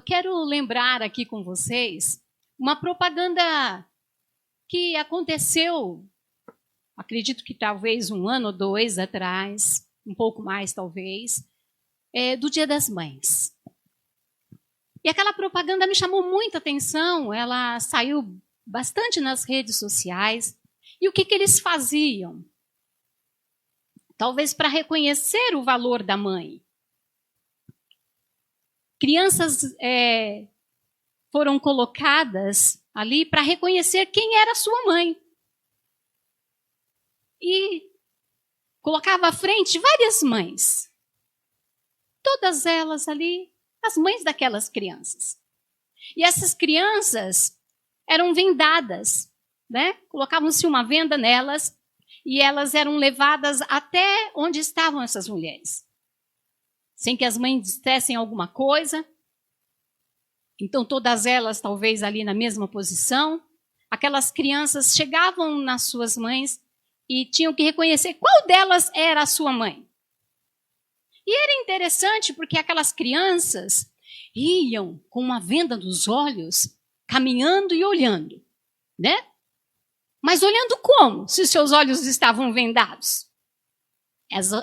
quero lembrar aqui com vocês uma propaganda que aconteceu, acredito que talvez 1 ano ou 2 atrás, um pouco mais talvez, do Dia das Mães. E aquela propaganda me chamou muita atenção, ela saiu bastante nas redes sociais. E o que eles faziam? Talvez para reconhecer o valor da mãe. Crianças foram colocadas ali para reconhecer quem era a sua mãe. E colocava à frente várias mães. Todas elas ali, as mães daquelas crianças. E essas crianças eram vendadas, né? Colocavam-se uma venda nelas e elas eram levadas até onde estavam essas mulheres. Sem que as mães dissessem alguma coisa. Então, todas elas, talvez ali na mesma posição, aquelas crianças chegavam nas suas mães e tinham que reconhecer qual delas era a sua mãe. E era interessante porque aquelas crianças iam com uma venda nos olhos, caminhando e olhando, né? Mas olhando como? Se os seus olhos estavam vendados.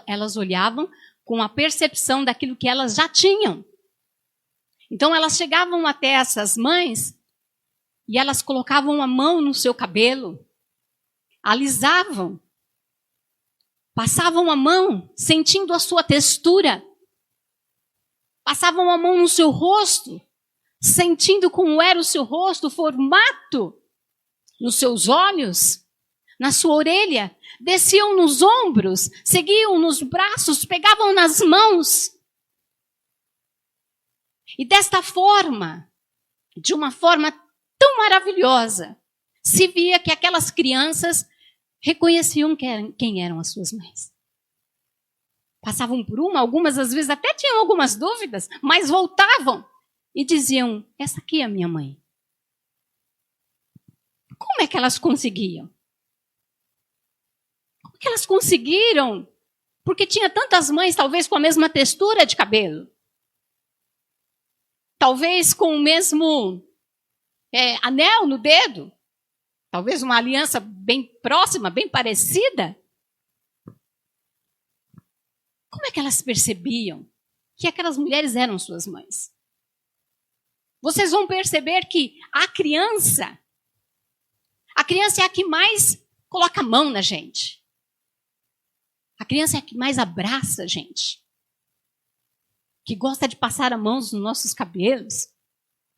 Elas olhavam com a percepção daquilo que elas já tinham. Então elas chegavam até essas mães e elas colocavam a mão no seu cabelo, alisavam, passavam a mão sentindo a sua textura, passavam a mão no seu rosto, sentindo como era o seu rosto, o formato, nos seus olhos, na sua orelha, desciam nos ombros, seguiam nos braços, pegavam nas mãos. E desta forma, de uma forma tão maravilhosa, se via que aquelas crianças reconheciam quem eram as suas mães. Passavam por uma, algumas às vezes até tinham algumas dúvidas, mas voltavam e diziam, essa aqui é a minha mãe. Como é que elas conseguiam? Como é que elas conseguiram? Porque tinha tantas mães, talvez com a mesma textura de cabelo. Talvez com o mesmo anel no dedo. Talvez uma aliança bem próxima, bem parecida. Como é que elas percebiam que aquelas mulheres eram suas mães? Vocês vão perceber que a criança é a que mais coloca a mão na gente. A criança é a que mais abraça a gente. Que gosta de passar a mão nos nossos cabelos.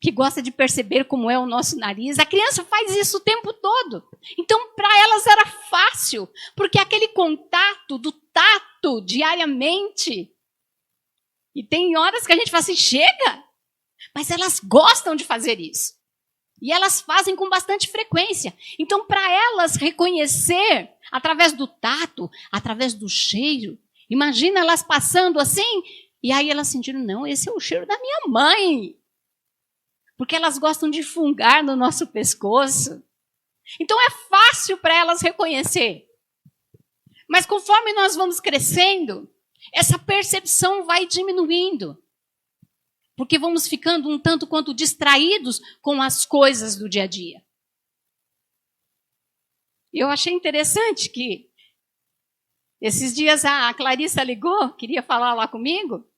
Que gosta de perceber como é o nosso nariz. A criança faz isso o tempo todo. Então, para elas era fácil, porque aquele contato do tato diariamente. E tem horas que a gente fala assim, chega! Mas elas gostam de fazer isso. E elas fazem com bastante frequência. Então, para elas reconhecer, através do tato, através do cheiro, imagina elas passando assim, e aí elas sentiram, não, esse é o cheiro da minha mãe. Porque elas gostam de fungar no nosso pescoço. Então é fácil para elas reconhecer. Mas conforme nós vamos crescendo, essa percepção vai diminuindo. Porque vamos ficando um tanto quanto distraídos com as coisas do dia a dia. Eu achei interessante que esses dias a Clarissa ligou, queria falar lá comigo.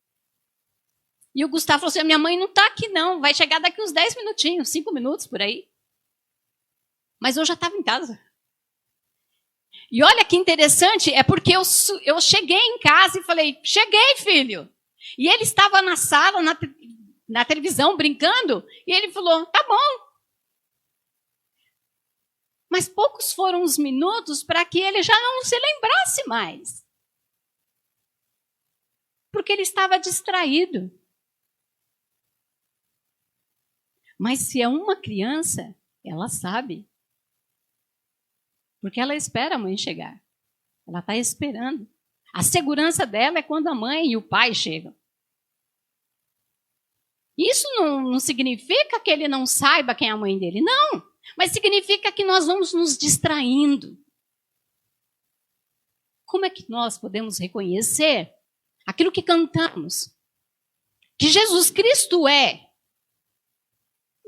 E o Gustavo falou assim, minha mãe não está aqui não, vai chegar daqui uns 10 minutinhos, 5 minutos por aí. Mas eu já estava em casa. E olha que interessante, é porque eu cheguei em casa e falei, cheguei, filho. E ele estava na sala, na televisão, brincando, e ele falou, tá bom. Mas poucos foram os minutos para que ele já não se lembrasse mais. Porque ele estava distraído. Mas se é uma criança, ela sabe. Porque ela espera a mãe chegar. Ela está esperando. A segurança dela é quando a mãe e o pai chegam. Isso não significa que ele não saiba quem é a mãe dele. Não. Mas significa que nós vamos nos distraindo. Como é que nós podemos reconhecer aquilo que cantamos? Que Jesus Cristo é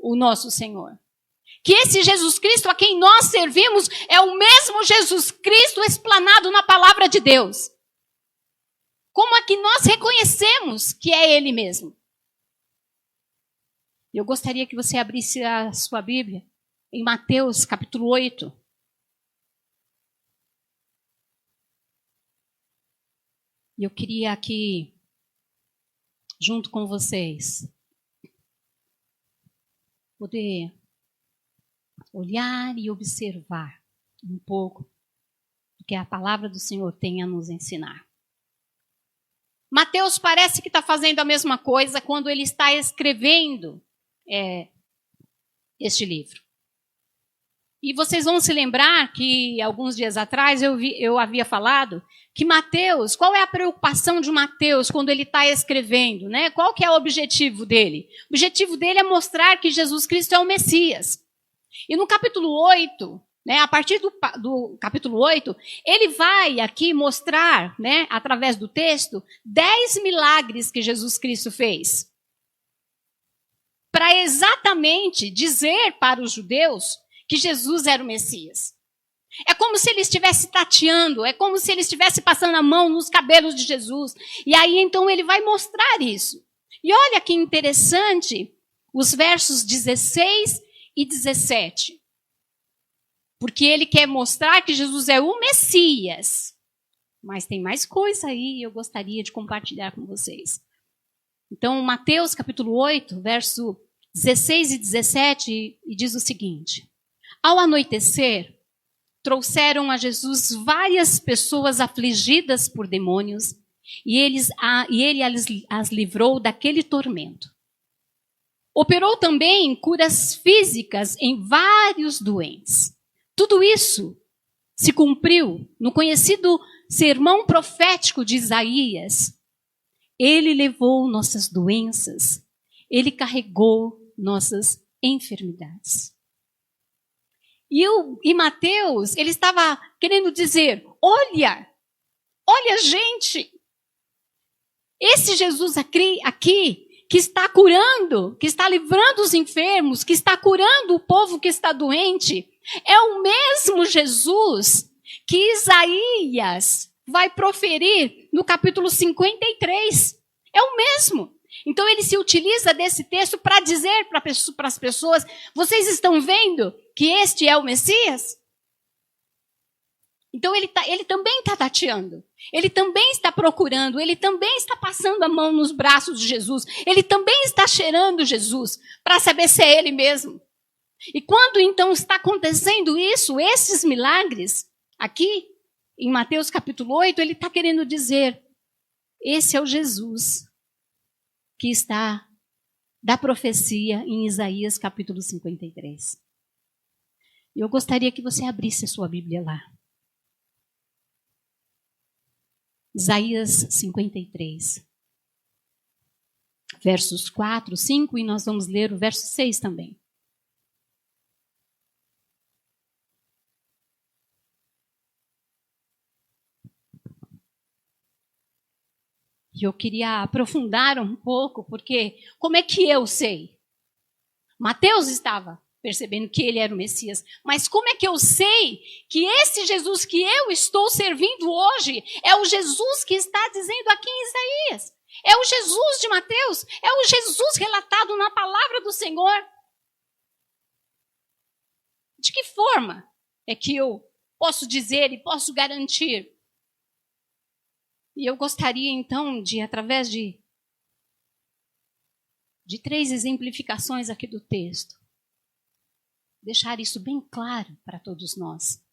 o nosso Senhor. Que esse Jesus Cristo a quem nós servimos é o mesmo Jesus Cristo explanado na palavra de Deus. Como é que nós reconhecemos que é Ele mesmo? Eu gostaria que você abrisse a sua Bíblia em Mateus capítulo 8. E eu queria aqui, junto com vocês, poder olhar e observar um pouco o que a palavra do Senhor tem a nos ensinar. Mateus parece que está fazendo a mesma coisa quando ele está escrevendo este livro. E vocês vão se lembrar que alguns dias atrás eu havia falado que Mateus, qual é a preocupação de Mateus quando ele está escrevendo, né? Qual que é o objetivo dele? O objetivo dele é mostrar que Jesus Cristo é o Messias. E no capítulo 8, né, a partir do capítulo 8, ele vai aqui mostrar, né, através do texto, 10 milagres que Jesus Cristo fez. Para exatamente dizer para os judeus que Jesus era o Messias. É como se ele estivesse tateando, é como se ele estivesse passando a mão nos cabelos de Jesus. E aí então ele vai mostrar isso. E olha que interessante os versos 16 e 17. Porque ele quer mostrar que Jesus é o Messias. Mas tem mais coisa aí e eu gostaria de compartilhar com vocês. Então, Mateus capítulo 8, verso 16 e 17, e diz o seguinte: Ao anoitecer, trouxeram a Jesus várias pessoas afligidas por demônios, e ele as livrou daquele tormento. Operou também curas físicas em vários doentes. Tudo isso se cumpriu no conhecido sermão profético de Isaías. Ele levou nossas doenças, ele carregou nossas enfermidades. E Mateus, ele estava querendo dizer, olha gente, esse Jesus aqui, que está curando, que está livrando os enfermos, que está curando o povo que está doente, é o mesmo Jesus que Isaías vai proferir no capítulo 53. É o mesmo. Então ele se utiliza desse texto para dizer para as pessoas, vocês estão vendo que este é o Messias? Então ele também está tateando, ele também está procurando, ele também está passando a mão nos braços de Jesus, ele também está cheirando Jesus para saber se é ele mesmo. E quando então está acontecendo isso, esses milagres, aqui em Mateus capítulo 8, ele está querendo dizer, esse é o Jesus que está da profecia em Isaías capítulo 53. E eu gostaria que você abrisse a sua Bíblia lá. Isaías 53, versos 4, 5, e nós vamos ler o verso 6 também. E eu queria aprofundar um pouco, porque como é que eu sei? Mateus estava percebendo que ele era o Messias. Mas como é que eu sei que esse Jesus que eu estou servindo hoje é o Jesus que está dizendo aqui em Isaías? É o Jesus de Mateus? É o Jesus relatado na palavra do Senhor? De que forma é que eu posso dizer e posso garantir? E eu gostaria então de, através de 3 exemplificações aqui do texto, deixar isso bem claro para todos nós,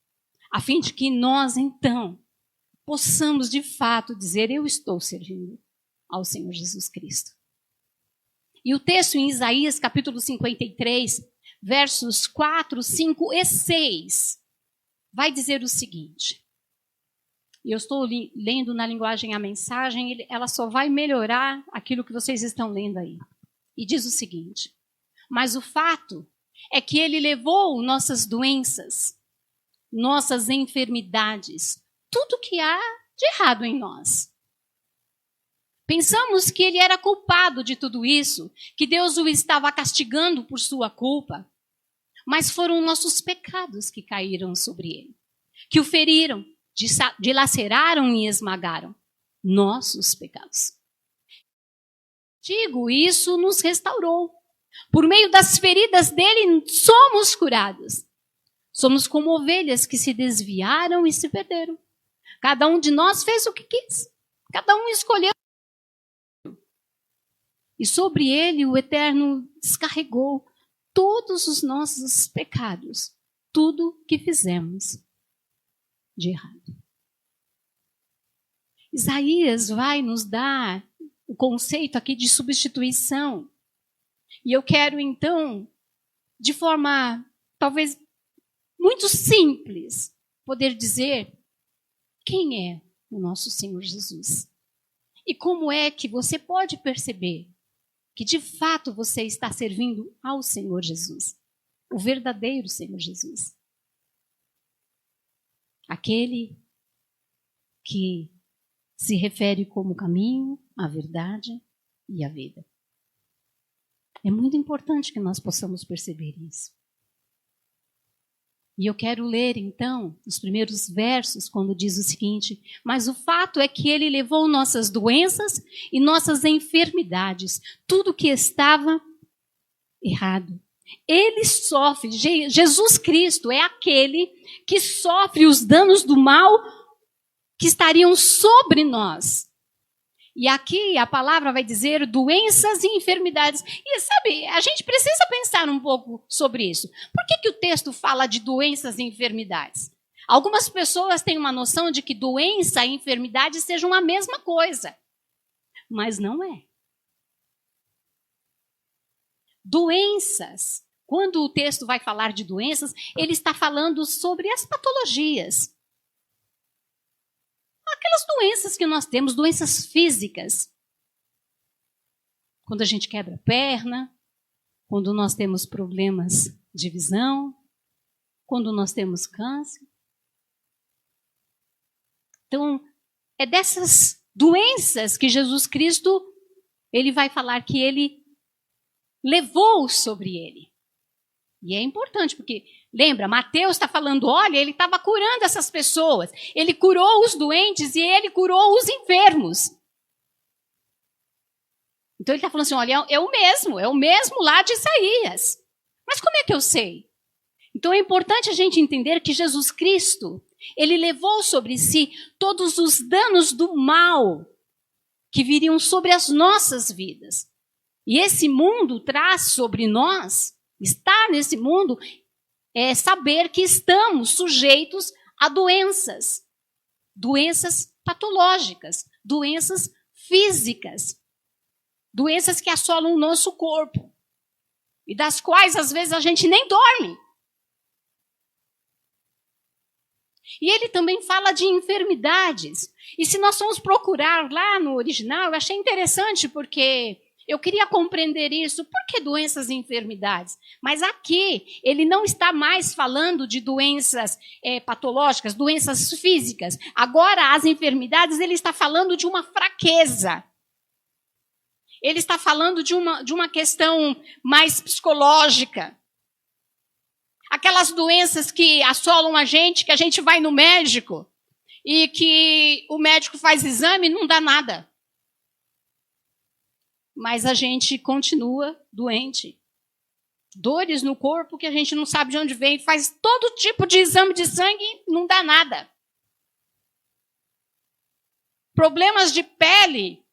a fim de que nós, então, possamos de fato dizer, eu estou servindo ao Senhor Jesus Cristo. E o texto em Isaías, capítulo 53, versos 4, 5 e 6, vai dizer o seguinte, e eu estou lendo na linguagem A Mensagem, ela só vai melhorar aquilo que vocês estão lendo aí. E diz o seguinte, mas o fato é que ele levou nossas doenças, nossas enfermidades, tudo que há de errado em nós. Pensamos que ele era culpado de tudo isso, que Deus o estava castigando por sua culpa. Mas foram nossos pecados que caíram sobre ele, que o feriram, dilaceraram e esmagaram. Nossos pecados. Digo, isso nos restaurou. Por meio das feridas dele, somos curados. Somos como ovelhas que se desviaram e se perderam. Cada um de nós fez o que quis. Cada um escolheu. E sobre ele o Eterno descarregou todos os nossos pecados. Tudo que fizemos de errado. Isaías vai nos dar o conceito aqui de substituição. E eu quero, então, de forma talvez muito simples, poder dizer quem é o nosso Senhor Jesus. E como é que você pode perceber que de fato você está servindo ao Senhor Jesus, o verdadeiro Senhor Jesus. Aquele que se refere como o caminho, a verdade e a vida. É muito importante que nós possamos perceber isso. E eu quero ler, então, os primeiros versos, quando diz o seguinte: mas o fato é que ele levou nossas doenças e nossas enfermidades, tudo que estava errado. Ele sofre, Jesus Cristo é aquele que sofre os danos do mal que estariam sobre nós. E aqui a palavra vai dizer doenças e enfermidades. E sabe, a gente precisa pensar um pouco sobre isso. Por que o texto fala de doenças e enfermidades? Algumas pessoas têm uma noção de que doença e enfermidade sejam a mesma coisa. Mas não é. Doenças, quando o texto vai falar de doenças, ele está falando sobre as patologias. Aquelas doenças que nós temos, doenças físicas. Quando a gente quebra a perna, quando nós temos problemas de visão, quando nós temos câncer. Então, é dessas doenças que Jesus Cristo, ele vai falar que ele levou sobre ele. E é importante, porque, lembra, Mateus está falando, olha, ele estava curando essas pessoas. Ele curou os doentes e ele curou os enfermos. Então ele está falando assim, olha, é o mesmo lá de Isaías. Mas como é que eu sei? Então é importante a gente entender que Jesus Cristo, ele levou sobre si todos os danos do mal que viriam sobre as nossas vidas. E esse mundo traz sobre nós, estar nesse mundo, é saber que estamos sujeitos a doenças. Doenças patológicas, doenças físicas. Doenças que assolam o nosso corpo. E das quais, às vezes, a gente nem dorme. E ele também fala de enfermidades. E se nós formos procurar lá no original, eu achei interessante, porque eu queria compreender isso. Por que doenças e enfermidades? Mas aqui, ele não está mais falando de doenças patológicas, doenças físicas. Agora, as enfermidades, ele está falando de uma fraqueza. Ele está falando de uma questão mais psicológica. Aquelas doenças que assolam a gente, que a gente vai no médico e que o médico faz exame e não dá nada. Mas a gente continua doente. Dores no corpo que a gente não sabe de onde vem, faz todo tipo de exame de sangue e não dá nada. Problemas de pele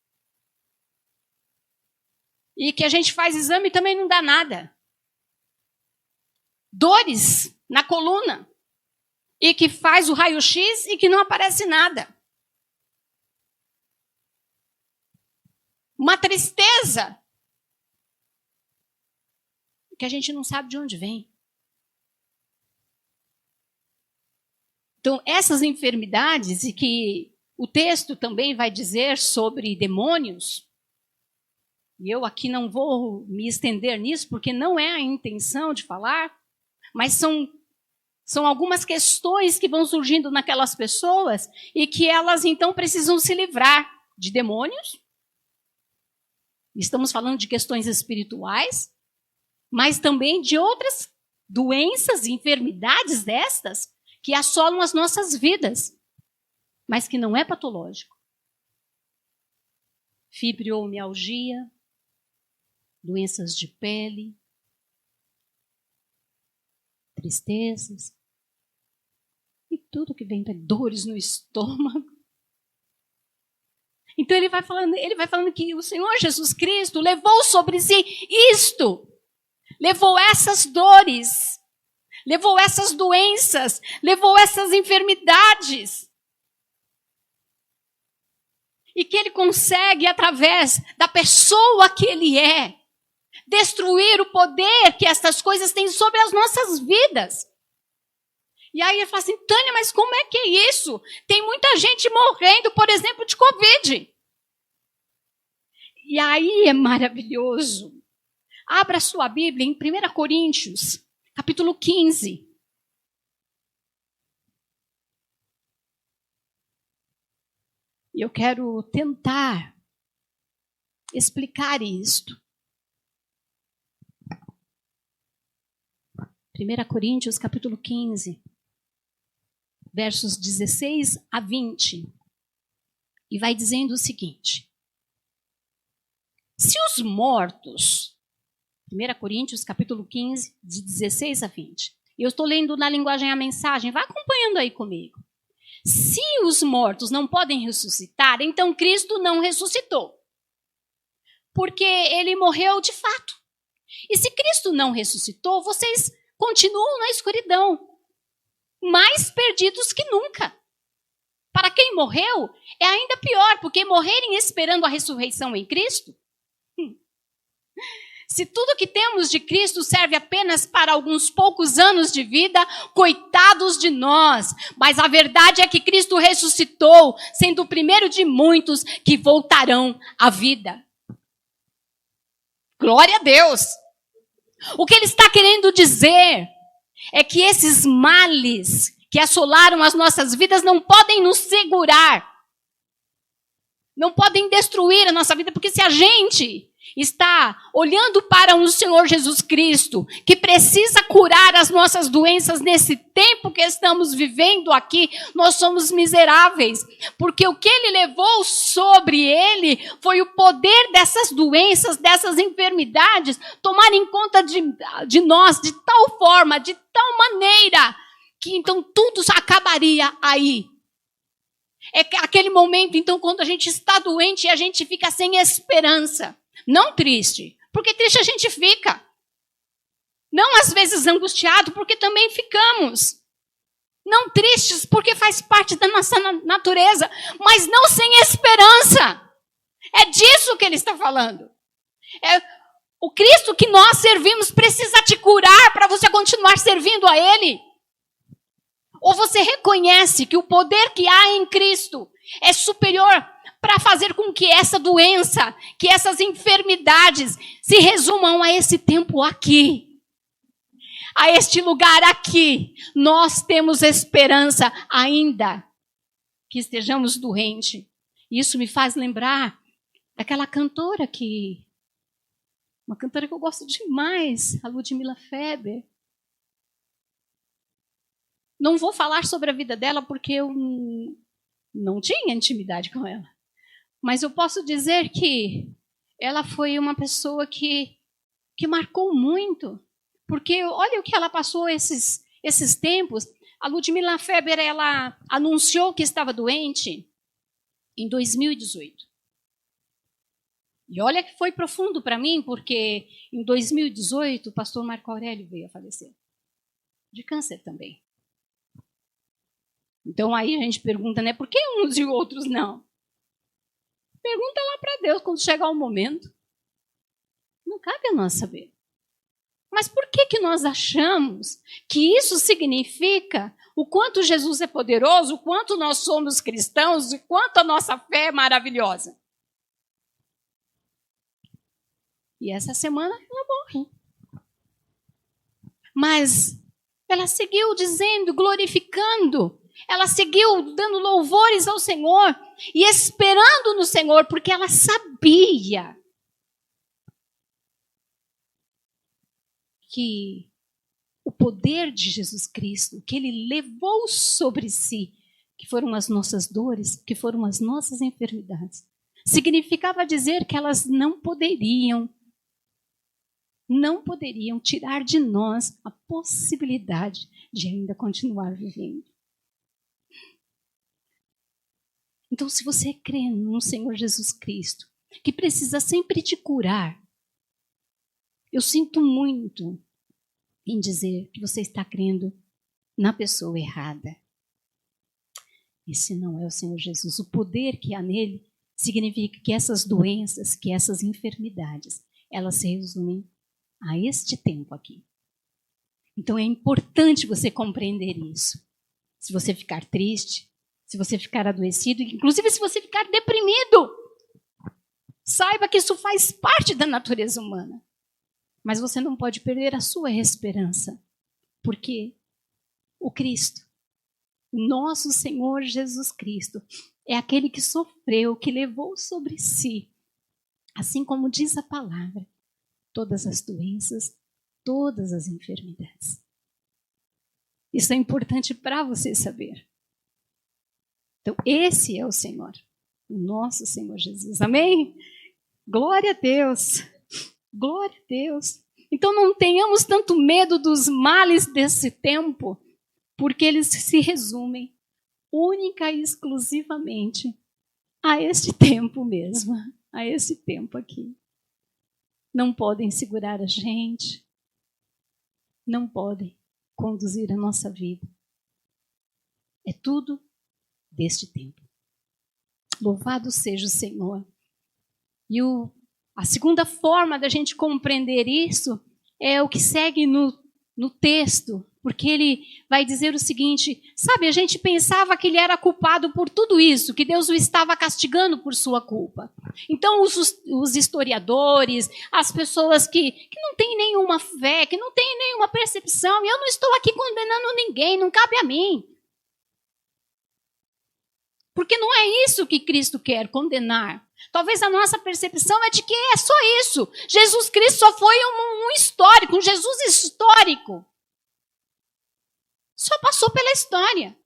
e que a gente faz exame e também não dá nada. Dores na coluna e que faz o raio-x e que não aparece nada. Uma tristeza que a gente não sabe de onde vem. Então, essas enfermidades, e que o texto também vai dizer sobre demônios, e eu aqui não vou me estender nisso, porque não é a intenção de falar, mas são algumas questões que vão surgindo naquelas pessoas e que elas, então, precisam se livrar de demônios Estamos falando de questões espirituais, mas também de outras doenças e enfermidades destas que assolam as nossas vidas, mas que não é patológico. Fibromialgia, doenças de pele, tristezas, e tudo que vem, dores no estômago. Então ele vai falando que o Senhor Jesus Cristo levou sobre si isto, levou essas dores, levou essas doenças, levou essas enfermidades. E que ele consegue, através da pessoa que ele é, destruir o poder que estas coisas têm sobre as nossas vidas. E aí ele fala assim, Tânia, mas como é que é isso? Tem muita gente morrendo, por exemplo, de Covid. E aí é maravilhoso. Abra sua Bíblia em 1 Coríntios, capítulo 15. E eu quero tentar explicar isto. 1 Coríntios, capítulo 15, versos 16 a 20. E vai dizendo o seguinte. Se os mortos, 1 Coríntios, capítulo 15, de 16 a 20. Eu estou lendo na linguagem a mensagem, vai acompanhando aí comigo. Se os mortos não podem ressuscitar, então Cristo não ressuscitou. Porque ele morreu de fato. E se Cristo não ressuscitou, vocês continuam na escuridão, mais perdidos que nunca. Para quem morreu, é ainda pior, porque morrerem esperando a ressurreição em Cristo. Se tudo que temos de Cristo serve apenas para alguns poucos anos de vida, coitados de nós. Mas a verdade é que Cristo ressuscitou, sendo o primeiro de muitos que voltarão à vida. Glória a Deus! O que ele está querendo dizer é que esses males que assolaram as nossas vidas não podem nos segurar. Não podem destruir a nossa vida, porque se a gente está olhando para um Senhor Jesus Cristo, que precisa curar as nossas doenças nesse tempo que estamos vivendo aqui, nós somos miseráveis, porque o que ele levou sobre ele foi o poder dessas doenças, dessas enfermidades, tomarem conta de nós de tal forma, de tal maneira, que então tudo acabaria aí. É aquele momento, então, quando a gente está doente e a gente fica sem esperança. Não triste, porque triste a gente fica. Não às vezes angustiado, porque também ficamos. Não tristes, porque faz parte da nossa natureza, mas não sem esperança. É disso que ele está falando. O Cristo que nós servimos precisa te curar para você continuar servindo a Ele. Ou você reconhece que o poder que há em Cristo é superior para fazer com que essa doença, que essas enfermidades se resumam a esse tempo aqui, a este lugar aqui. Nós temos esperança ainda que estejamos doentes. Isso me faz lembrar daquela cantora uma cantora que eu gosto demais, a Ludmila Feber. Não vou falar sobre a vida dela porque eu não tinha intimidade com ela. Mas eu posso dizer que ela foi uma pessoa que marcou muito. Porque olha o que ela passou esses tempos. A Ludmila Feber, ela anunciou que estava doente em 2018. E olha que foi profundo para mim, porque em 2018 o pastor Marco Aurélio veio a falecer. De câncer também. Então aí a gente pergunta, né? Por que uns e outros não? Pergunta lá para Deus quando chegar o momento. Não cabe a nós saber. Mas por que nós achamos que isso significa o quanto Jesus é poderoso, o quanto nós somos cristãos, e quanto a nossa fé é maravilhosa? E essa semana ela morre. Mas ela seguiu dizendo, glorificando. Ela seguiu dando louvores ao Senhor e esperando no Senhor, porque ela sabia que o poder de Jesus Cristo, que ele levou sobre si, que foram as nossas dores, que foram as nossas enfermidades, significava dizer que elas não poderiam tirar de nós a possibilidade de ainda continuar vivendo. Então, se você crê no Senhor Jesus Cristo, que precisa sempre te curar, eu sinto muito em dizer que você está crendo na pessoa errada. Esse não é o Senhor Jesus. O poder que há nele significa que essas doenças, que essas enfermidades, elas se resumem a este tempo aqui. Então é importante você compreender isso. Se você ficar triste, se você ficar adoecido, inclusive se você ficar deprimido, saiba que isso faz parte da natureza humana. Mas você não pode perder a sua esperança, porque o Cristo, o nosso Senhor Jesus Cristo, é aquele que sofreu, que levou sobre si, assim como diz a palavra, todas as doenças, todas as enfermidades. Isso é importante para você saber. Então, esse é o Senhor, o nosso Senhor Jesus. Amém? Glória a Deus! Glória a Deus! Então, não tenhamos tanto medo dos males desse tempo, porque eles se resumem única e exclusivamente a este tempo mesmo, a esse tempo aqui. Não podem segurar a gente, não podem conduzir a nossa vida. É tudo deste tempo. Louvado seja o Senhor. E a segunda forma da gente compreender isso é o que segue no texto, porque ele vai dizer o seguinte, sabe, a gente pensava que ele era culpado por tudo isso, que Deus o estava castigando por sua culpa. Então os historiadores, as pessoas que não têm nenhuma fé, que não têm nenhuma percepção, e eu não estou aqui condenando ninguém, não cabe a mim. Porque não é isso que Cristo quer, condenar. Talvez a nossa percepção é de que é só isso. Jesus Cristo só foi um histórico, um Jesus histórico. Só passou pela história.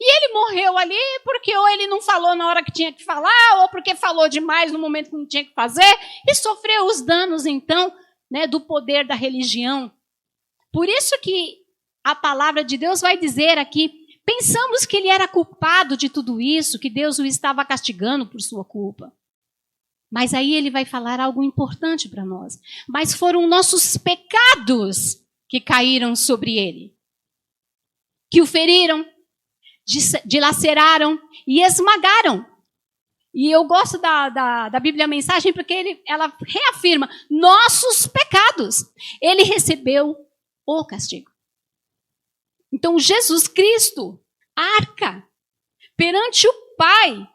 E ele morreu ali porque ou ele não falou na hora que tinha que falar, ou porque falou demais no momento que não tinha que fazer, e sofreu os danos, então, né, do poder da religião. Por isso que a palavra de Deus vai dizer aqui, pensamos que ele era culpado de tudo isso, que Deus o estava castigando por sua culpa. Mas aí ele vai falar algo importante para nós. Mas foram nossos pecados que caíram sobre ele, que o feriram, dilaceraram e esmagaram. E eu gosto da Bíblia Mensagem porque ela reafirma nossos pecados. Ele recebeu o castigo. Então, Jesus Cristo arca perante o Pai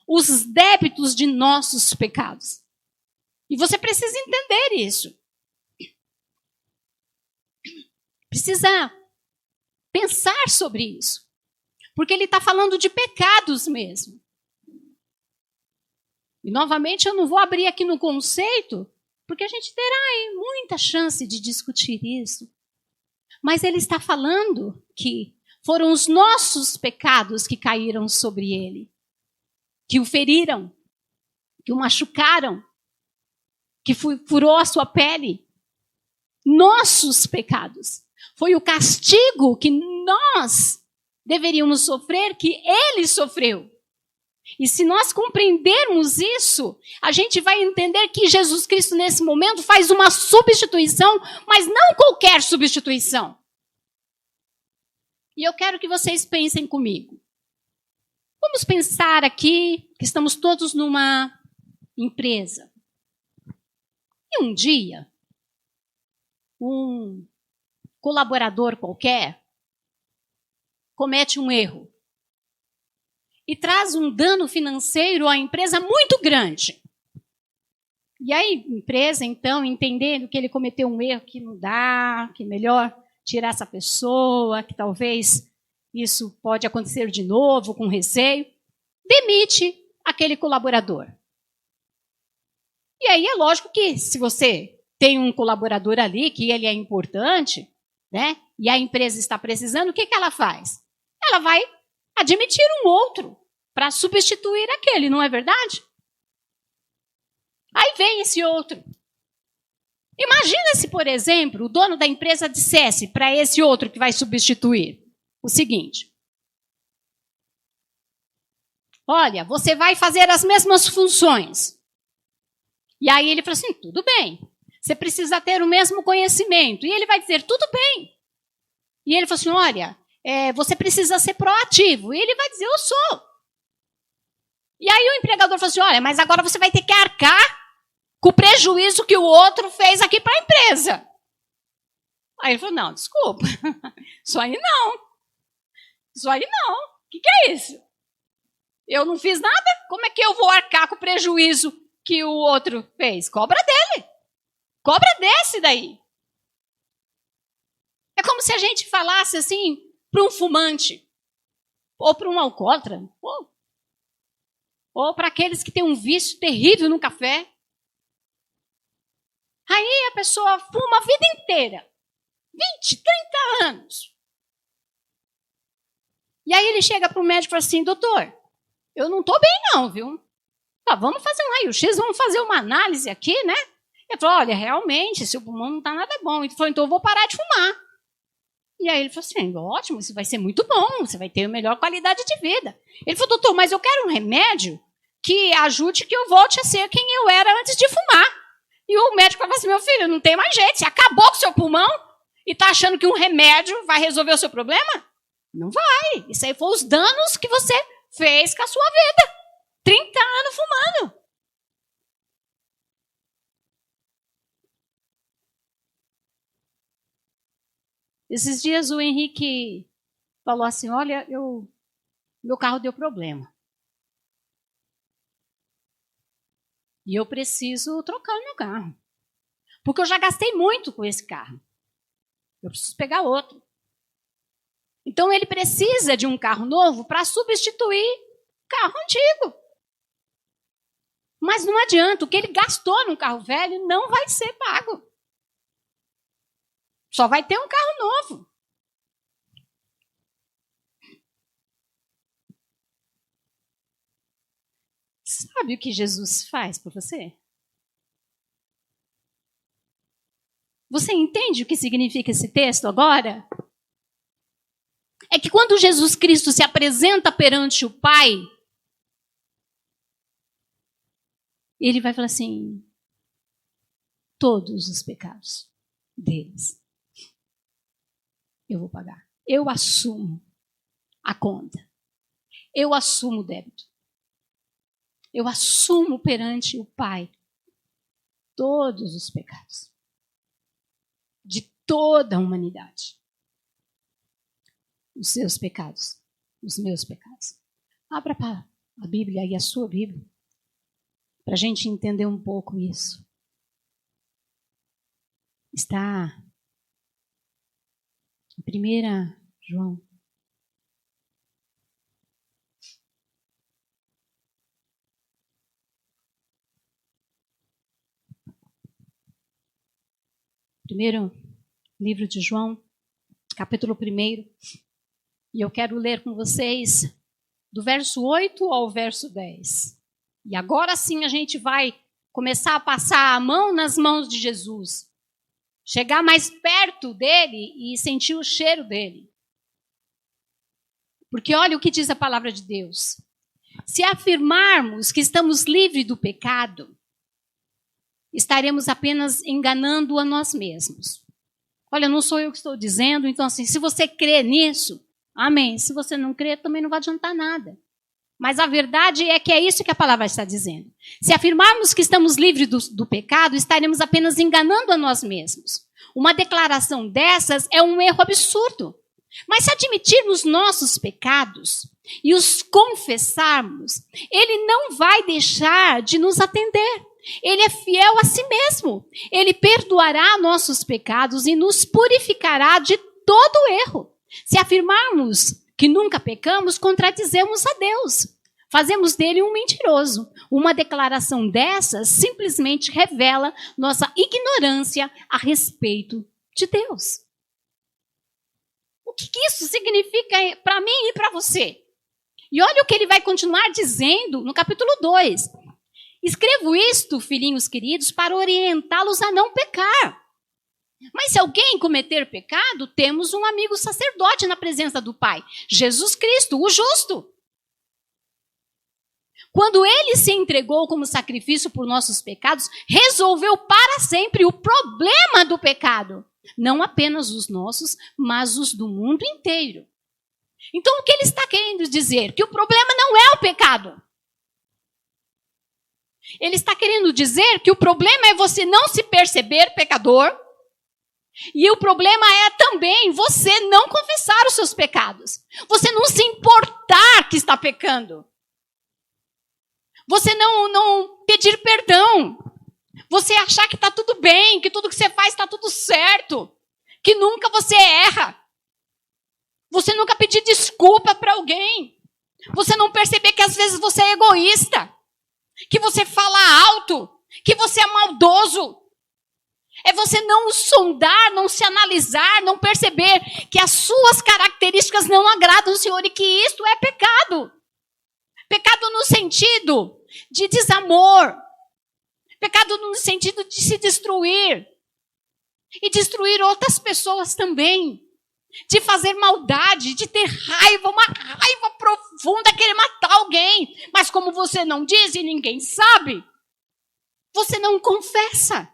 os débitos de nossos pecados. E você precisa entender isso. Precisa pensar sobre isso. Porque ele está falando de pecados mesmo. E, novamente, eu não vou abrir aqui no conceito, porque a gente terá aí muita chance de discutir isso. Mas ele está falando que foram os nossos pecados que caíram sobre ele, que o feriram, que o machucaram, que furou a sua pele. Nossos pecados. Foi o castigo que nós deveríamos sofrer, que ele sofreu. E se nós compreendermos isso, a gente vai entender que Jesus Cristo, nesse momento, faz uma substituição, mas não qualquer substituição. E eu quero que vocês pensem comigo. Vamos pensar aqui que estamos todos numa empresa. E um dia, um colaborador qualquer comete um erro e traz um dano financeiro à empresa muito grande. E aí, a empresa, então, entendendo que ele cometeu um erro que não dá, que é melhor tirar essa pessoa, que talvez isso pode acontecer de novo, com receio, demite aquele colaborador. E aí é lógico que se você tem um colaborador ali que ele é importante, né? E a empresa está precisando, o que ela faz? Ela vai admitir um outro para substituir aquele, não é verdade? Aí vem esse outro. Imagina se, por exemplo, o dono da empresa dissesse para esse outro que vai substituir o seguinte: olha, você vai fazer as mesmas funções. E aí ele fala assim, tudo bem. Você precisa ter o mesmo conhecimento. E ele vai dizer, tudo bem. E ele fala assim, olha, você precisa ser proativo. E ele vai dizer, eu sou. E aí o empregador fala assim, olha, mas agora você vai ter que arcar com o prejuízo que o outro fez aqui para a empresa. Aí ele falou, não, desculpa. Isso aí não. Isso aí não. O que é isso? Eu não fiz nada? Como é que eu vou arcar com o prejuízo que o outro fez? Cobra dele. Cobra desse daí. É como se a gente falasse assim para um fumante, ou para um alcoólatra, ou para aqueles que têm um vício terrível no café. Aí a pessoa fuma a vida inteira, 20, 30 anos. E aí ele chega para o médico e fala assim, doutor, eu não estou bem não, viu? Vamos fazer um raio-x, vamos fazer uma análise aqui, né? Ele falou, olha, realmente, seu pulmão não está nada bom. Ele falou, então eu vou parar de fumar. E aí ele falou assim, ótimo, isso vai ser muito bom, você vai ter a melhor qualidade de vida. Ele falou, doutor, mas eu quero um remédio que ajude que eu volte a ser quem eu era antes de fumar. E o médico falou assim, meu filho, não tem mais jeito, você acabou com o seu pulmão e está achando que um remédio vai resolver o seu problema? Não vai, isso aí foi os danos que você fez com a sua vida. 30 anos fumando. Esses dias o Henrique falou assim, olha, meu carro deu problema. E eu preciso trocar o meu carro. Porque eu já gastei muito com esse carro. Eu preciso pegar outro. Então ele precisa de um carro novo para substituir o carro antigo. Mas não adianta, o que ele gastou num carro velho não vai ser pago. Só vai ter um carro novo. Sabe o que Jesus faz por você? Você entende o que significa esse texto agora? É que quando Jesus Cristo se apresenta perante o Pai, ele vai falar assim, todos os pecados deles eu vou pagar. Eu assumo a conta. Eu assumo o débito. Eu assumo perante o Pai todos os pecados de toda a humanidade. Os seus pecados, os meus pecados. Abra a Bíblia e a sua Bíblia, para a gente entender um pouco isso. Está em 1 João. Primeiro livro de João, capítulo 1. E eu quero ler com vocês do verso 8 ao verso 10. E agora sim a gente vai começar a passar a mão nas mãos de Jesus. Chegar mais perto dele e sentir o cheiro dele. Porque olha o que diz a palavra de Deus. Se afirmarmos que estamos livres do pecado, estaremos apenas enganando a nós mesmos. Olha, não sou eu que estou dizendo, então assim, se você crê nisso, amém. Se você não crê, também não vai adiantar nada. Mas a verdade é que é isso que a palavra está dizendo. Se afirmarmos que estamos livres do pecado, estaremos apenas enganando a nós mesmos. Uma declaração dessas é um erro absurdo. Mas se admitirmos nossos pecados e os confessarmos, ele não vai deixar de nos atender. Ele é fiel a si mesmo. Ele perdoará nossos pecados e nos purificará de todo erro. Se afirmarmos que nunca pecamos, contradizemos a Deus. Fazemos dele um mentiroso. Uma declaração dessas simplesmente revela nossa ignorância a respeito de Deus. O que isso significa para mim e para você? E olha o que ele vai continuar dizendo no capítulo 2. Escrevo isto, filhinhos queridos, para orientá-los a não pecar. Mas se alguém cometer pecado, temos um amigo sacerdote na presença do Pai, Jesus Cristo, o justo. Quando ele se entregou como sacrifício por nossos pecados, resolveu para sempre o problema do pecado. Não apenas os nossos, mas os do mundo inteiro. Então, o que ele está querendo dizer? Que o problema não é o pecado. Ele está querendo dizer que o problema é você não se perceber pecador. E o problema é também você não confessar os seus pecados. Você não se importar que está pecando. Você não pedir perdão. Você achar que está tudo bem, que tudo que você faz está tudo certo. Que nunca você erra. Você nunca pedir desculpa para alguém. Você não perceber que às vezes você é egoísta. Que você fala alto. Que você é maldoso. É você não sondar, não se analisar, não perceber que as suas características não agradam o Senhor e que isto é pecado. Pecado no sentido de desamor. Pecado no sentido de se destruir. E destruir outras pessoas também. De fazer maldade, de ter raiva, uma raiva profunda, querer matar alguém. Mas como você não diz e ninguém sabe, você não confessa.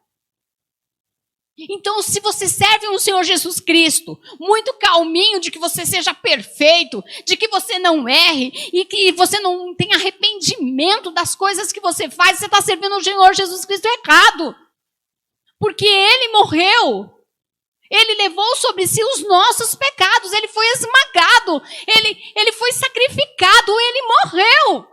Então, se você serve um Senhor Jesus Cristo, muito calminho de que você seja perfeito, de que você não erre e que você não tenha arrependimento das coisas que você faz, você está servindo o Senhor Jesus Cristo errado. Porque Ele morreu. Ele levou sobre si os nossos pecados. Ele foi esmagado. Ele foi sacrificado. Ele morreu.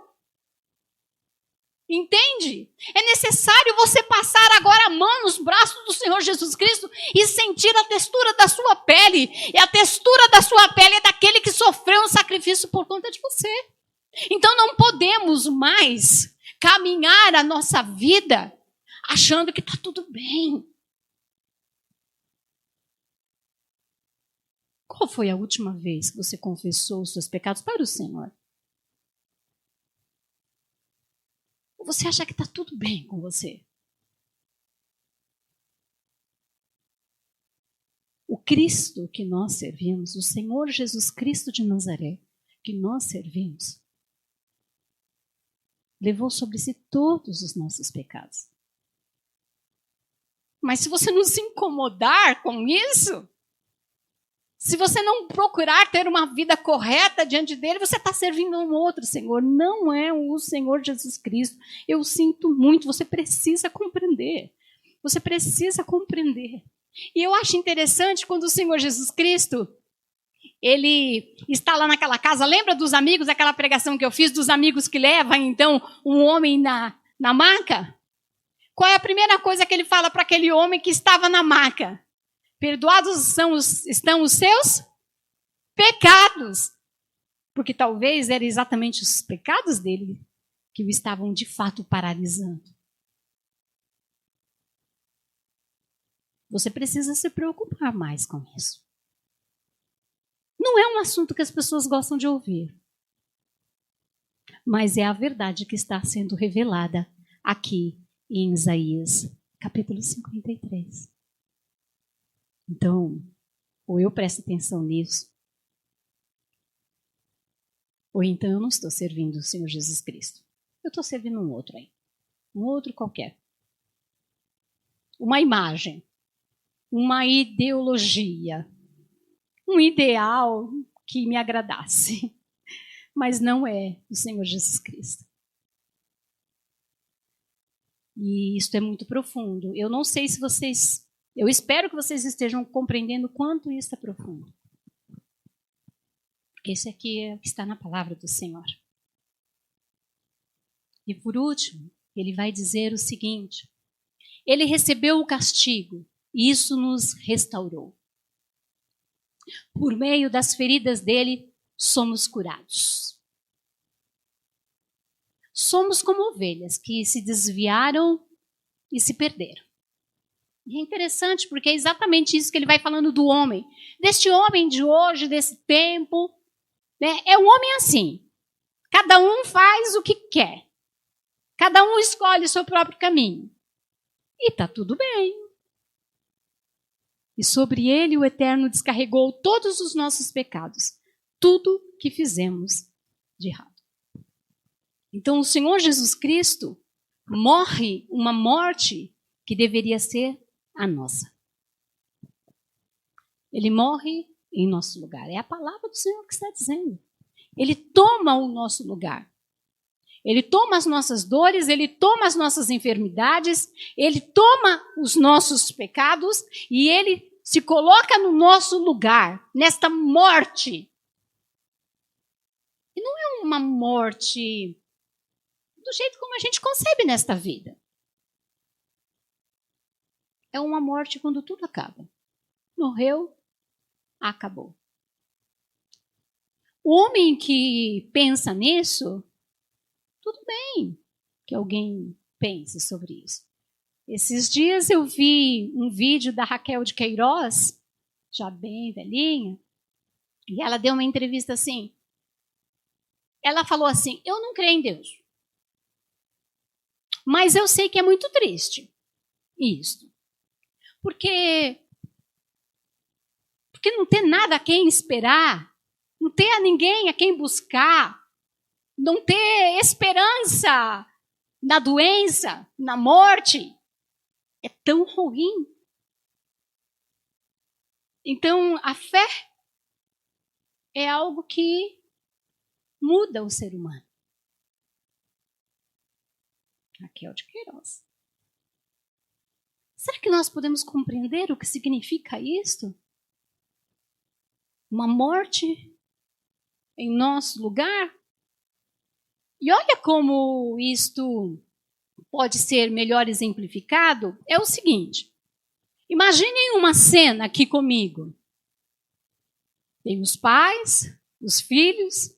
Entende? É necessário você passar agora a mão nos braços do Senhor Jesus Cristo e sentir a textura da sua pele. E a textura da sua pele é daquele que sofreu um sacrifício por conta de você. Então não podemos mais caminhar a nossa vida achando que está tudo bem. Qual foi a última vez que você confessou os seus pecados para o Senhor? Ou você acha que está tudo bem com você? O Cristo que nós servimos, o Senhor Jesus Cristo de Nazaré, que nós servimos, levou sobre si todos os nossos pecados. Mas se você não se incomodar com isso, se você não procurar ter uma vida correta diante dele, você está servindo a um outro Senhor. Não é o Senhor Jesus Cristo. Eu sinto muito, você precisa compreender. Você precisa compreender. E eu acho interessante quando o Senhor Jesus Cristo, ele está lá naquela casa. Lembra dos amigos, aquela pregação que eu fiz, dos amigos que levam, então, um homem na maca? Qual é a primeira coisa que ele fala para aquele homem que estava na maca? Perdoados estão os seus pecados. Porque talvez eram exatamente os pecados dele que o estavam de fato paralisando. Você precisa se preocupar mais com isso. Não é um assunto que as pessoas gostam de ouvir. Mas é a verdade que está sendo revelada aqui em Isaías, capítulo 53. Então, ou eu presto atenção nisso, ou então eu não estou servindo o Senhor Jesus Cristo. Eu estou servindo um outro aí. Um outro qualquer. Uma imagem. Uma ideologia. Um ideal que me agradasse. Mas não é o Senhor Jesus Cristo. E isso é muito profundo. Eu não sei se vocês... Eu espero que vocês estejam compreendendo o quanto isso é profundo. Porque esse aqui é o que está na palavra do Senhor. E por último, ele vai dizer o seguinte: ele recebeu o castigo e isso nos restaurou. Por meio das feridas dele, somos curados. somos como ovelhas que se desviaram e se perderam. E é interessante porque é exatamente isso que ele vai falando do homem. Deste homem de hoje, desse tempo. Né? É um homem assim. Cada um faz o que quer. Cada um escolhe o seu próprio caminho. E está tudo bem. E sobre ele o Eterno descarregou todos os nossos pecados. Tudo que fizemos de errado. Então o Senhor Jesus Cristo morre uma morte que deveria ser a nossa. Ele morre em nosso lugar. É a palavra do Senhor que está dizendo. Ele toma o nosso lugar. Ele toma as nossas dores, ele toma as nossas enfermidades, ele toma os nossos pecados e ele se coloca no nosso lugar, nesta morte. E não é uma morte do jeito como a gente concebe nesta vida. É uma morte quando tudo acaba. Morreu, acabou. O homem que pensa nisso, tudo bem que alguém pense sobre isso. Esses dias eu vi um vídeo da Raquel de Queiroz, já bem velhinha, e ela deu uma entrevista assim. Ela falou assim, eu não creio em Deus. Mas eu sei que é muito triste isso. Porque não ter nada a quem esperar, não ter a ninguém a quem buscar, não ter esperança na doença, na morte, é tão ruim. Então, a fé é algo que muda o ser humano. Raquel de Queiroz. Será que nós podemos compreender o que significa isto? Uma morte em nosso lugar? E olha como isto pode ser melhor exemplificado. É o seguinte. Imaginem uma cena aqui comigo. Tem os pais, os filhos,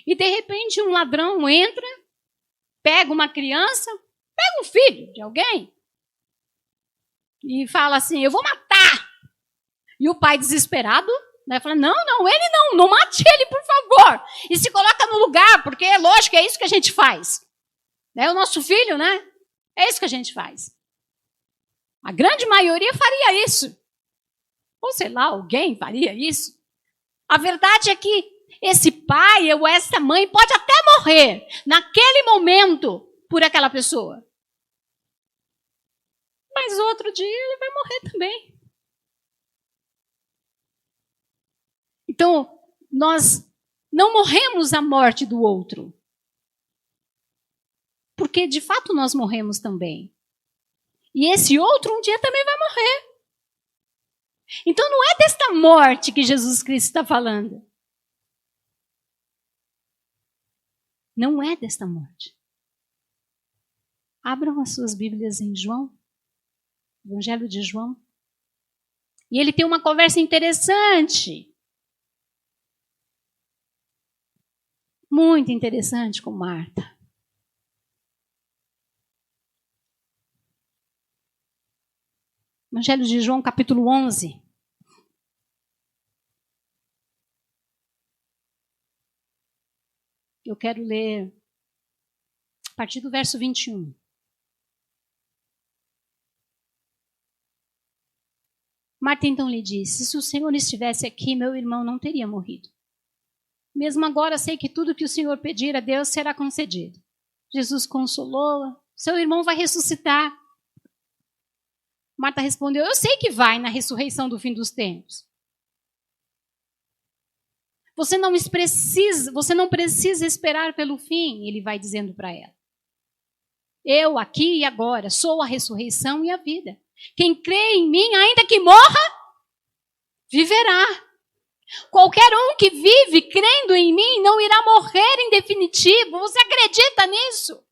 e de repente um ladrão entra, pega uma criança, pega um filho de alguém, e fala assim, eu vou matar. E o pai desesperado, né, fala, não, ele não mate ele, por favor. E se coloca no lugar, porque é lógico, é isso que a gente faz. É o nosso filho, né? É isso que a gente faz. A grande maioria faria isso. Ou sei lá, alguém faria isso. A verdade é que esse pai ou essa mãe pode até morrer naquele momento por aquela pessoa. Mas outro dia ele vai morrer também. Então, nós não morremos a morte do outro. Porque, de fato, nós morremos também. E esse outro um dia também vai morrer. Então, não é desta morte que Jesus Cristo está falando. Não é desta morte. Abram as suas Bíblias em João. Evangelho de João. E ele tem uma conversa interessante. Muito interessante com Marta. Evangelho de João, capítulo 11. Eu quero ler a partir do verso 21. Marta então lhe disse, se o Senhor estivesse aqui, meu irmão não teria morrido. Mesmo agora sei que tudo que o Senhor pedir a Deus será concedido. Jesus consolou-a, seu irmão vai ressuscitar. Marta respondeu, eu sei que vai na ressurreição do fim dos tempos. Você não precisa esperar pelo fim, ele vai dizendo para ela. Eu, aqui e agora, sou a ressurreição e a vida. Quem crê em mim, ainda que morra, viverá. Qualquer um que vive crendo em mim não irá morrer em definitivo. Você acredita nisso?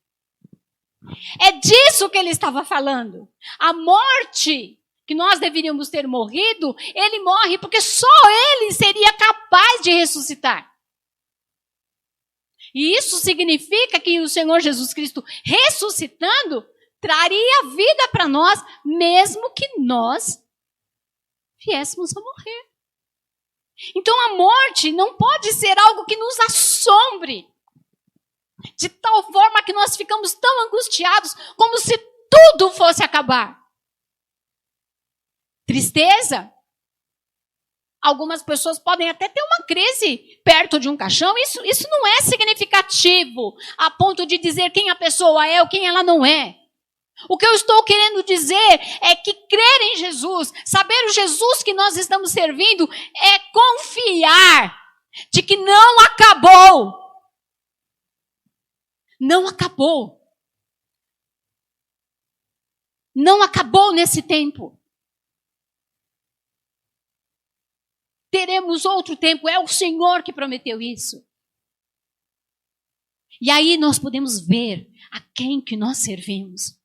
É disso que ele estava falando. A morte que nós deveríamos ter morrido, ele morre porque só ele seria capaz de ressuscitar. E isso significa que o Senhor Jesus Cristo, ressuscitando, traria vida para nós, mesmo que nós viéssemos a morrer. Então a morte não pode ser algo que nos assombre, de tal forma que nós ficamos tão angustiados, como se tudo fosse acabar. Tristeza. Algumas pessoas podem até ter uma crise perto de um caixão. Isso não é significativo a ponto de dizer quem a pessoa é ou quem ela não é. O que eu estou querendo dizer é que crer em Jesus, saber o Jesus que nós estamos servindo, é confiar de que não acabou. Não acabou. Não acabou nesse tempo. Teremos outro tempo, é o Senhor que prometeu isso. E aí nós podemos ver a quem que nós servimos.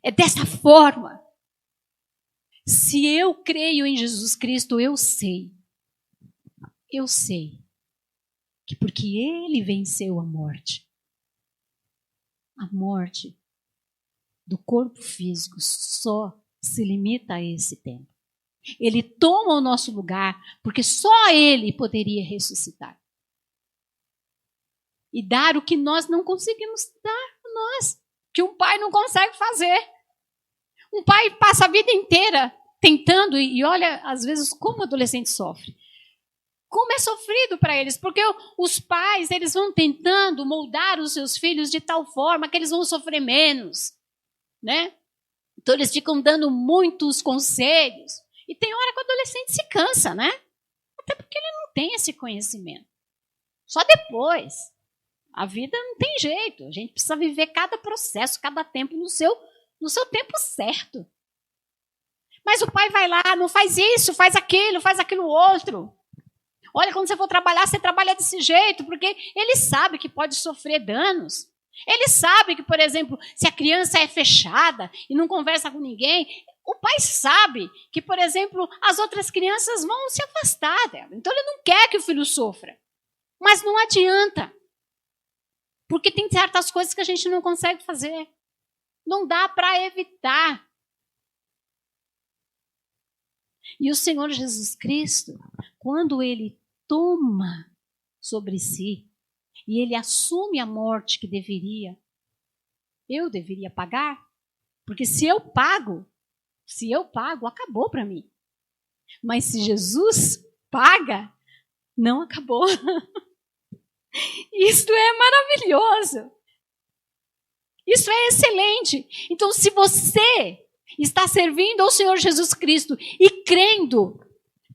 É dessa forma. Se eu creio em Jesus Cristo, eu sei que porque Ele venceu a morte do corpo físico só se limita a esse tempo. Ele toma o nosso lugar, porque só Ele poderia ressuscitar. E dar o que nós não conseguimos dar a nós, que um pai não consegue fazer. Um pai passa a vida inteira tentando, e olha, às vezes, como o adolescente sofre. Como é sofrido para eles, porque os pais, eles vão tentando moldar os seus filhos de tal forma que eles vão sofrer menos, né? Então, eles ficam dando muitos conselhos. E tem hora que o adolescente se cansa, né? Até porque ele não tem esse conhecimento. Só depois. A vida não tem jeito. A gente precisa viver cada processo, cada tempo no seu tempo certo. Mas o pai vai lá, não faz isso, faz aquilo outro. Olha, quando você for trabalhar, você trabalha desse jeito, porque ele sabe que pode sofrer danos. Ele sabe que, por exemplo, se a criança é fechada e não conversa com ninguém, o pai sabe que, por exemplo, as outras crianças vão se afastar dela. Então, ele não quer que o filho sofra. Mas não adianta. Porque tem certas coisas que a gente não consegue fazer. Não dá para evitar. E o Senhor Jesus Cristo, quando Ele toma sobre si, e Ele assume a morte que eu deveria pagar. Porque se eu pago, acabou para mim. Mas se Jesus paga, não acabou. Isso é maravilhoso. Isso é excelente. Então, se você está servindo ao Senhor Jesus Cristo e crendo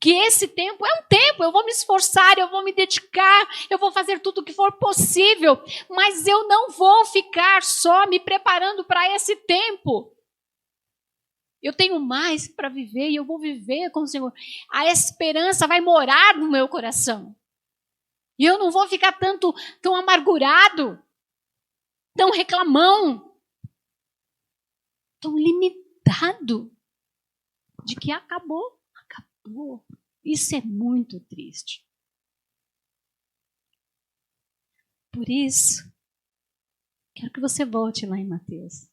que esse tempo é um tempo, eu vou me esforçar, eu vou me dedicar, eu vou fazer tudo o que for possível, mas eu não vou ficar só me preparando para esse tempo. Eu tenho mais para viver e eu vou viver com o Senhor. A esperança vai morar no meu coração. E eu não vou ficar tão amargurado, tão reclamão, tão limitado de que acabou. Isso é muito triste. Por isso, quero que você volte lá em Mateus.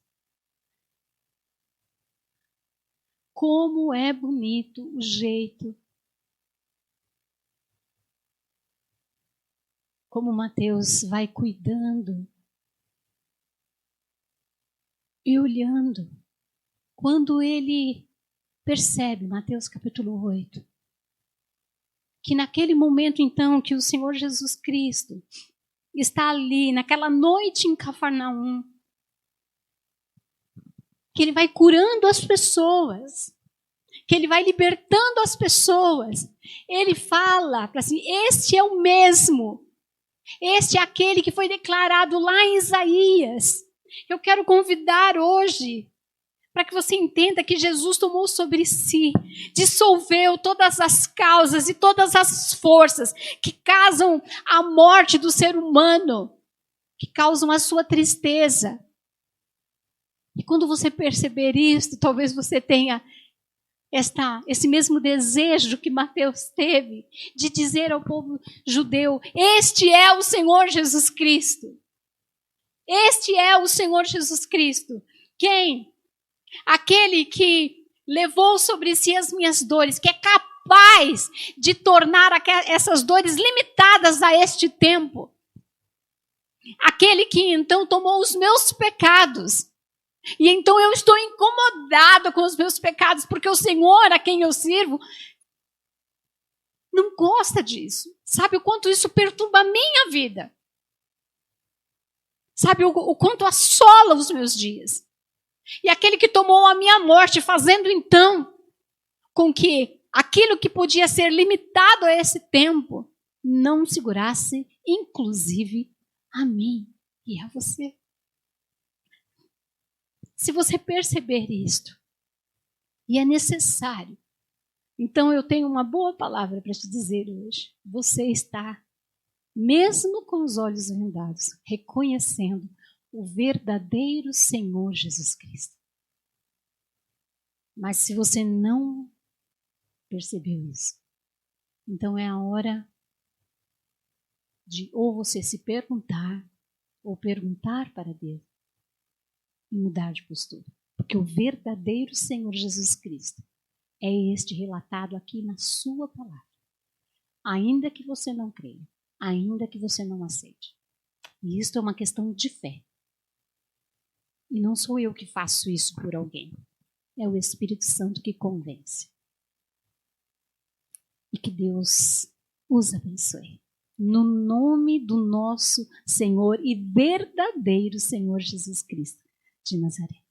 Como é bonito o jeito como Mateus vai cuidando e olhando. Quando ele percebe, Mateus capítulo 8, que naquele momento então que o Senhor Jesus Cristo está ali, naquela noite em Cafarnaum, que Ele vai curando as pessoas, que Ele vai libertando as pessoas. Ele fala para assim, este é o mesmo, este é aquele que foi declarado lá em Isaías. Eu quero convidar hoje para que você entenda que Jesus tomou sobre si, dissolveu todas as causas e todas as forças que causam a morte do ser humano, que causam a sua tristeza. E quando você perceber isso, talvez você tenha esse mesmo desejo que Mateus teve de dizer ao povo judeu: este é o Senhor Jesus Cristo. Este é o Senhor Jesus Cristo. Quem? Aquele que levou sobre si as minhas dores, que é capaz de tornar essas dores limitadas a este tempo. Aquele que então tomou os meus pecados. E então eu estou incomodada com os meus pecados, porque o Senhor a quem eu sirvo não gosta disso. Sabe o quanto isso perturba a minha vida? Sabe o quanto assola os meus dias? E aquele que tomou a minha morte, fazendo então com que aquilo que podia ser limitado a esse tempo não segurasse, inclusive, a mim e a você. Se você perceber isto, e é necessário, então eu tenho uma boa palavra para te dizer hoje. Você está, mesmo com os olhos vendados, reconhecendo o verdadeiro Senhor Jesus Cristo. Mas se você não percebeu isso, então é a hora de ou você se perguntar, ou perguntar para Deus, e mudar de postura. Porque o verdadeiro Senhor Jesus Cristo é este relatado aqui na sua palavra. Ainda que você não creia, ainda que você não aceite. E isto é uma questão de fé. E não sou eu que faço isso por alguém. É o Espírito Santo que convence. E que Deus os abençoe. No nome do nosso Senhor e verdadeiro Senhor Jesus Cristo de Nazaré.